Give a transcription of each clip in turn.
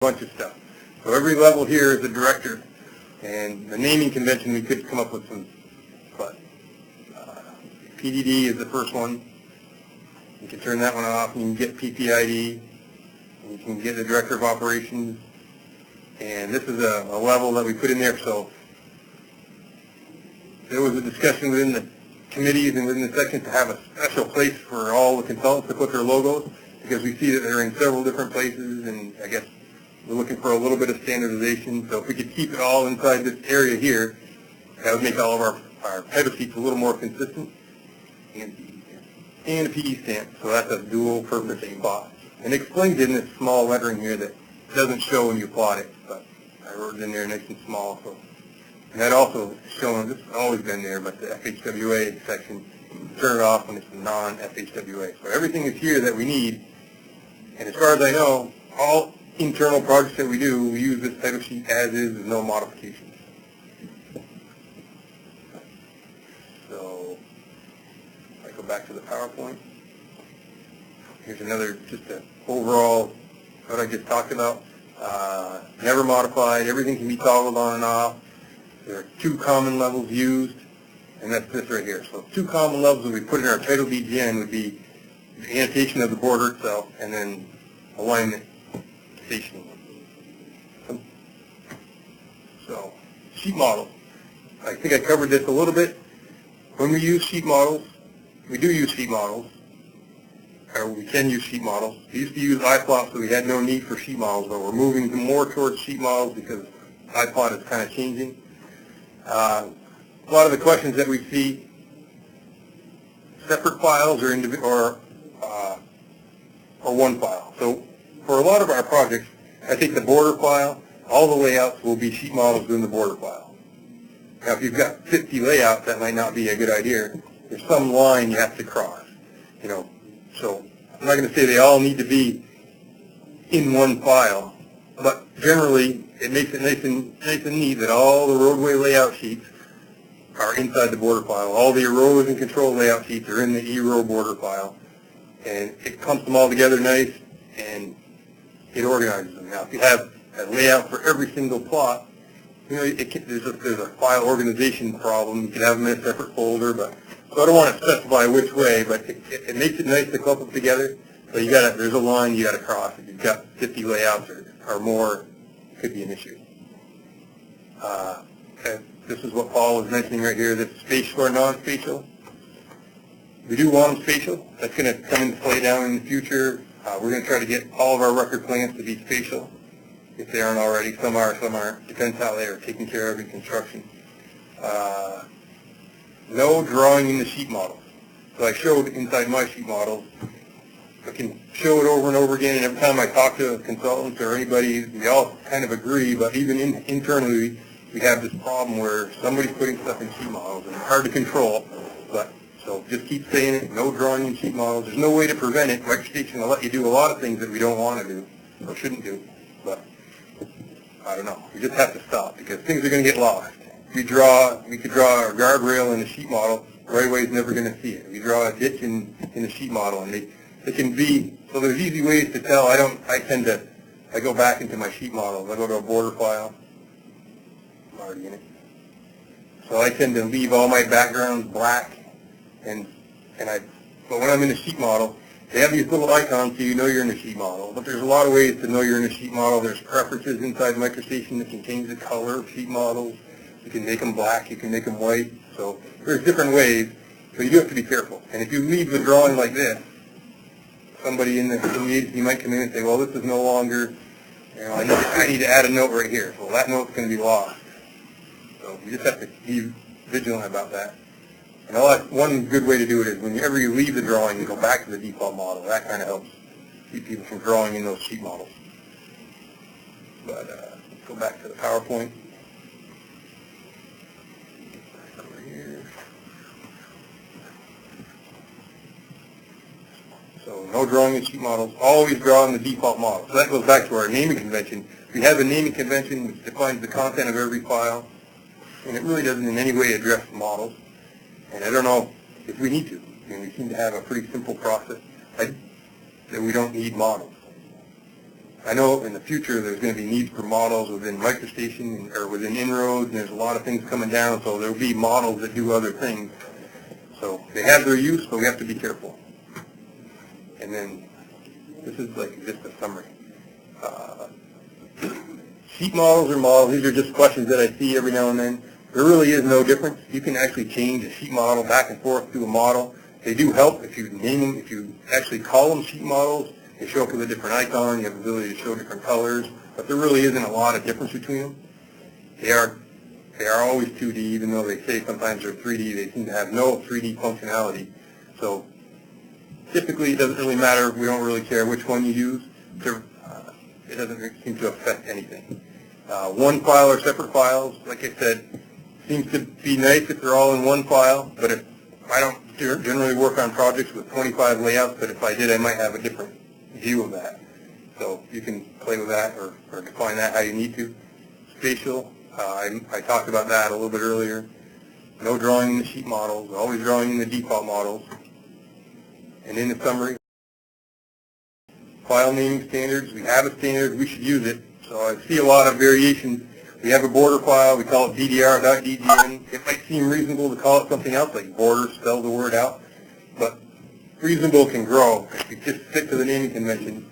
bunch of stuff. So every level here is a director, and the naming convention we could come up with some, but PDD is the first one. You can turn that one off, and you can get PPID, and you can get the director of operations, and this is a level that we put in there. So there was a discussion within the committees and within the section to have a special place for all the consultants to put their logos, because we see that they're in several different places, and I guess we're looking for a little bit of standardization. So if we could keep it all inside this area here, that would make all of our title sheets a little more consistent. And a PE stamp, so that's a dual purpose spot. And it explains it in this small lettering here that doesn't show when you plot it, but I wrote it in there nice and small. So, and that also is shown, this has always been there, but the FHWA section, turn it off when it's non-FHWA. So everything is here that we need, and as far as I know, all internal projects that we do, we use this title sheet as is with no modifications. So if I go back to the PowerPoint, here's another, just an overall, what I just talked about. Never modified, everything can be toggled on and off. There are two common levels used, and that's this right here. So two common levels that we put in our title DGN would be the annotation of the border itself, and then alignment stationing. So sheet models. I think I covered this a little bit. When we use sheet models, we do use sheet models, or we can use sheet models. We used to use iPlot, so we had no need for sheet models, but we're moving more towards sheet models because iPlot is kind of changing. A lot of the questions that we see, separate files or one file. So for a lot of our projects, I think the border file, all the layouts will be sheet models within the border file. Now, if you've got 50 layouts, that might not be a good idea. There's some line you have to cross, So I'm not going to say they all need to be in one file, but generally it makes it nice and neat that all the roadway layout sheets are inside the border file. All the erosion control layout sheets are in the ERO border file, and it clumps them all together nice, and it organizes them. Now, if you have a layout for every single plot, there's a file organization problem. You can have them in a separate folder, but so I don't want to specify which way, but it makes it nice to clump them together. So there's a line you got to cross. If you've got 50 layouts or more, it could be an issue. This is what Paul was mentioning right here, that's spatial or non-spatial. We do want them spatial. That's going to come into play down in the future. We're going to try to get all of our record plans to be spatial, if they aren't already. Some are, some aren't. Depends how they are taken care of in construction. No drawing in the sheet models. So I showed inside my sheet models. I can show it over and over again, and every time I talk to consultants or anybody, we all kind of agree, but even internally, we have this problem where somebody's putting stuff in sheet models, and it's hard to control, but so just keep saying it, no drawing in sheet models. There's no way to prevent it. MicroStation will let you do a lot of things that we don't want to do, or shouldn't do, but I don't know. We just have to stop, because things are going to get lost. We could draw a guardrail in a sheet model, the right way is never going to see it. We draw a ditch in a sheet model, and they can be, so there's easy ways to tell. I go back into my sheet models. I go to a border file. I'm already in it. So I tend to leave all my backgrounds black, but when I'm in a sheet model, they have these little icons so you know you're in a sheet model. But there's a lot of ways to know you're in a sheet model. There's preferences inside MicroStation that can change the color of sheet models. You can make them black, you can make them white. So there's different ways, so you do have to be careful. And if you leave the drawing like this, somebody in the agency might come in and say, well, this is no longer, I need to add a note right here. So that note's going to be lost. So you just have to be vigilant about that. And one good way to do it is whenever you leave the drawing, you go back to the default model. That kind of helps keep people from drawing in those sheet models. But let's go back to the PowerPoint. Over here. So no drawing in sheet models. Always draw in the default model. So that goes back to our naming convention. We have a naming convention which defines the content of every file, and it really doesn't in any way address models. And I don't know if we need to. We seem to have a pretty simple process that we don't need models. I know in the future there's going to be needs for models within microstation or within inroads, and there's a lot of things coming down, so there will be models that do other things. So they have their use, but we have to be careful. And then this is like just a summary. Sheet models or models, these are just questions that I see every now and then. There really is no difference. You can actually change a sheet model back and forth to a model. They do help if you name them, if you actually call them sheet models. They show up with a different icon. You have the ability to show different colors, but there really isn't a lot of difference between them. They are always 2D, even though they say sometimes they're 3D. They seem to have no 3D functionality. So typically, it doesn't really matter. We don't really care which one you use. It doesn't seem to affect anything. One file or separate files, like I said, seems to be nice if they're all in one file, but if I don't generally work on projects with 25 layouts, but if I did, I might have a different view of that. So you can play with that or define that how you need to. Spatial, I talked about that a little bit earlier. No drawing in the sheet models, always drawing in the default models. And in the summary, file naming standards, we have a standard, we should use it. So I see a lot of variations. We have a border file, we call it DDR.DGN. It might seem reasonable to call it something else, like border, spell the word out. But reasonable can grow if you just stick to the naming convention.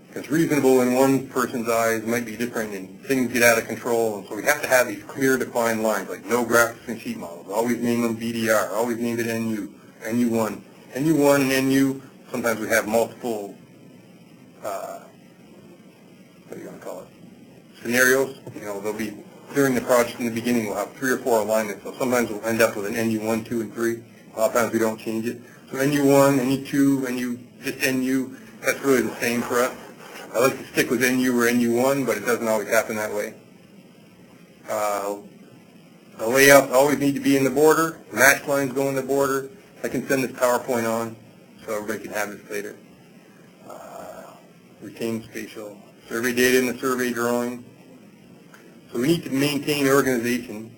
Because reasonable in one person's eyes might be different and things get out of control. And so we have to have these clear defined lines, like no graphics and sheet models. Always name them BDR, always name it NU, NU1. NU1 and NU, sometimes we have multiple, what do you want to call it, scenarios. You know, they'll be, during the project in the beginning, we'll have 3 or 4 alignments. So sometimes we'll end up with an NU1, 2, and 3. A lot of times we don't change it. So NU1, NU2, just NU, that's really the same for us. I like to stick with NU or NU1, but it doesn't always happen that way. The layouts always need to be in the border. Match lines go in the border. I can send this PowerPoint on so everybody can have this later. Retain spatial. Survey data in the survey drawing. So we need to maintain organization,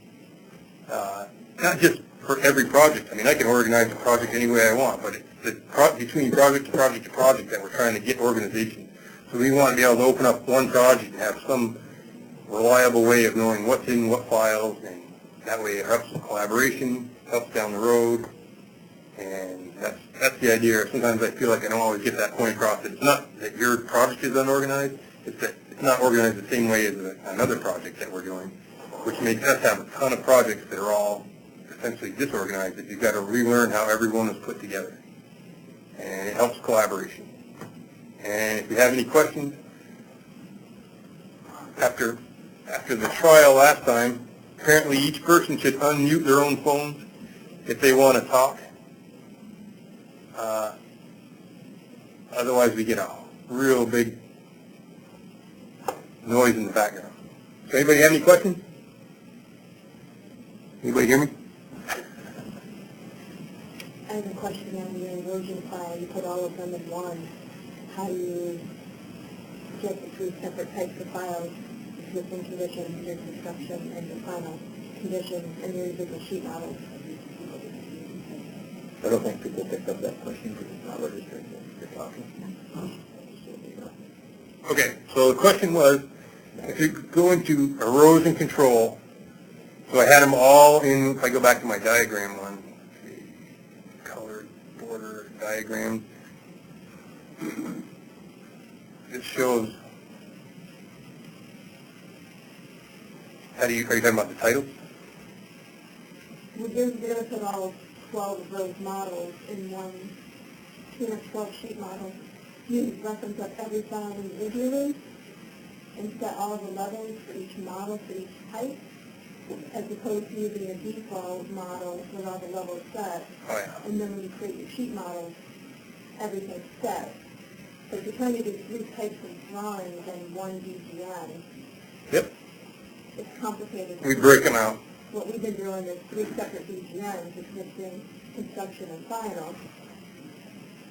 not just for every project. I mean, I can organize a project any way I want, but it's between project to project to project that we're trying to get organization. So we want to be able to open up one project and have some reliable way of knowing what's in what files, and that way it helps with collaboration, helps down the road, and that's the idea. Sometimes I feel like I don't always get that point across. It's not that your project is unorganized, it's that it's not organized the same way as another project that we're doing, which makes us have a ton of projects that are all essentially disorganized, that you've got to relearn how everyone is put together. And it helps collaboration. And if you have any questions, after the trial last time, apparently each person should unmute their own phones if they want to talk. Otherwise we get a real big noise in the background. So anybody have any questions? Anybody hear me? I have a question on your erosion file. You put all of them in one. How do you get the 3 separate types of files, existing conditions, your construction, and your final conditions, and your individual sheet models? I don't think people picked up that question because it's not registered when you're talking. Okay, so the question was, if you go into erosion control, so I had them all in, if I go back to my diagram one, colored border diagram, it shows, are you talking about the titles? We're going to put all 12 of those models in one 2 or 12 sheet model. You reference up every file individually and set all the levels for each model, for each type, as opposed to using a default model with all the levels set. Oh, yeah. And then when you create your sheet models, everything's set. So if you're trying to do 3 types of drawings in one DGN, Yep. it's complicated. We break them out. What we've been doing is 3 separate DGNs, existing, construction, and final.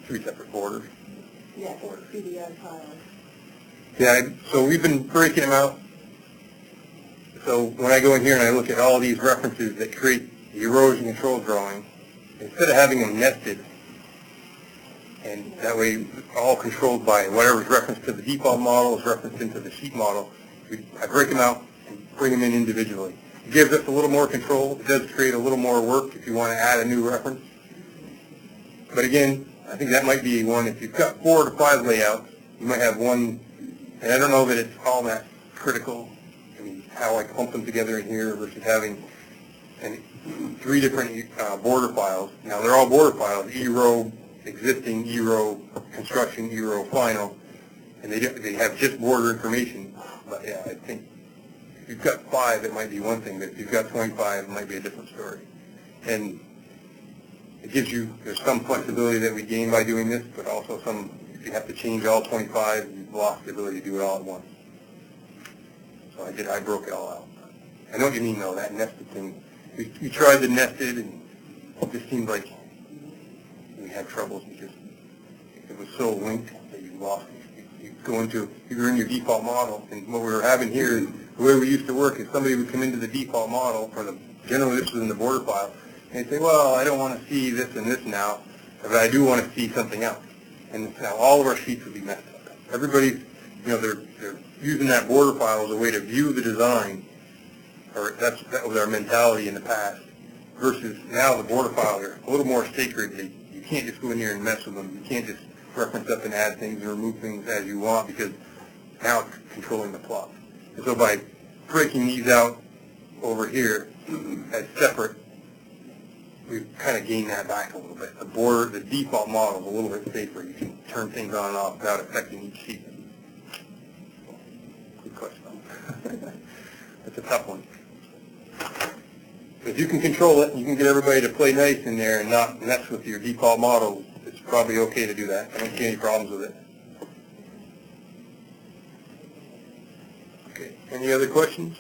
3 separate borders. Yeah, or CDN files. Yeah, so we've been breaking them out. So when I go in here and I look at all these references that create the erosion control drawing, instead of having them nested And that way, all controlled by whatever's referenced to the default model is referenced into the sheet model. I break them out and bring them in individually. It gives us a little more control. It does create a little more work if you want to add a new reference. But again, I think that might be one. If you've got 4 to 5 layouts, you might have one, and I don't know that it's all that critical. I mean, how I clump them together in here versus having 3 different border files. Now, they're all border files, E-row, existing, E-row, construction, E-row, final, and they have just border information. But yeah, I think if you've got 5, it might be one thing, but if you've got 25, it might be a different story. And it gives you, there's some flexibility that we gain by doing this, but also some, if you have to change all 25, you've lost the ability to do it all at once. So I broke it all out. I know what you mean though, that nested thing. We tried the nested, and it just seemed like we had troubles because it was so linked that you lost it. You were in your default model, and what we were having here is the way we used to work is somebody would come into the default model, generally this was in the border file, and they'd say, well, I don't want to see this and this now, but I do want to see something else. And now all of our sheets would be messed up. Everybody's, they're using that border file as a way to view the design, or that was our mentality in the past, versus now the border files are a little more sacred. You can't just go in here and mess with them. You can't just reference up and add things or remove things as you want, because now it's controlling the plot. And so by breaking these out over here as separate, we've kind of gained that back a little bit. The default model is a little bit safer. You can turn things on and off without affecting each sheet. Good question. That's a tough one. If you can control it, and you can get everybody to play nice in there and not mess with your default model, it's probably okay to do that. I don't see any problems with it. Okay. Any other questions?